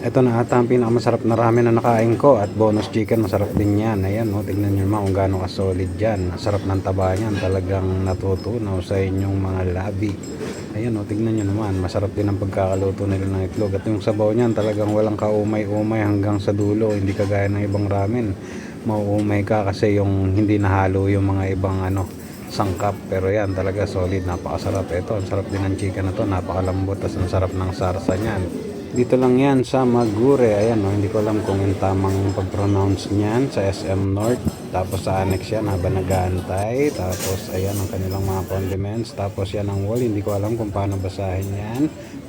Ito na ata ang pinakamasarap na ramen na nakain ko at bonus chicken masarap din yan. Ayan o, tignan nyo naman kung gaano ka-solid yan. Masarap ng taba yan, talagang natutunaw sa inyong mga labi. Ayan o, tignan nyo naman, masarap din ang pagkakaluto nila ng itlog. At yung sabaw niyan talagang walang kaumay-umay hanggang sa dulo, hindi kagaya ng ibang ramen. Mauumay ka kasi yung hindi nahalo yung mga ibang sangkap. Pero yan talaga solid, napakasarap. Ito, ang sarap din ng chicken na to, napakalambot, tas ang sarap ng sarsa niyan. Dito lang yan sa Magure. Ayan o, hindi ko alam kung yung tamang pag-pronounce niyan sa SM North. Tapos sa annex yan habang nag-aantay. Tapos ayan ang kanilang mga condiments. Tapos yan ang wall, hindi ko alam kung paano basahin yan.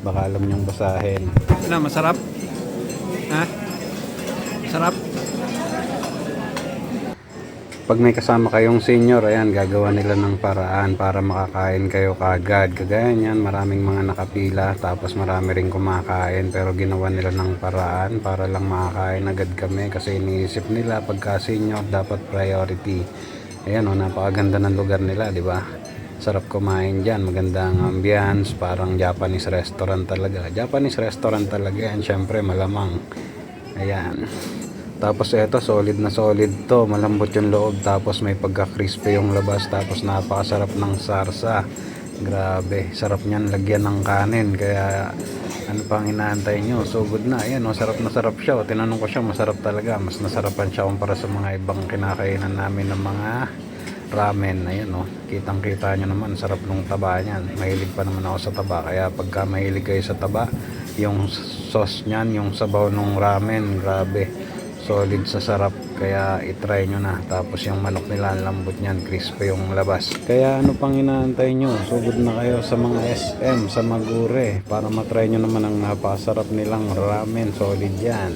Baka alam nyong basahin. Ano, masarap? Ha? Sarap? Pag may kasama kayong senior, ayan, gagawa nila ng paraan para makakain kayo kagad. Kagaya niyan, maraming mga nakapila, tapos marami rin kumakain, pero ginawa nila ng paraan para lang makakain agad kami kasi iniisip nila pagka senior dapat priority. Ayan o, napakaganda ng lugar nila, di ba? Sarap kumain dyan, magandang ambience, parang Japanese restaurant talaga. Japanese restaurant talaga yan, syempre malamang. Ayan. Tapos eto, solid na solid to, malambot yung loob, tapos may pagka-crispy yung labas, tapos napakasarap ng sarsa. Grabe, sarap niyan lagyan ng kanin, kaya ano pang inaantay nyo? So good na, ayan o, sarap na sarap siya. O, tinanong ko siya, masarap talaga, mas nasarapan siya kumpara sa mga ibang kinakainan namin ng mga ramen. Ayan o, kitang kita nyo naman, sarap nung taba niyan. Mahilig pa naman ako sa taba, kaya pagka mahilig kayo sa taba, yung sauce niyan, yung sabaw nung ramen, grabe, solid sa sarap, kaya itry nyo na. Tapos yung manok nila, lambot niyan, crispy yung labas. Kaya ano pang inaantay nyo? Sugod na kayo sa mga SM sa Magure para matry nyo naman ang napasarap nilang ramen, solid yan.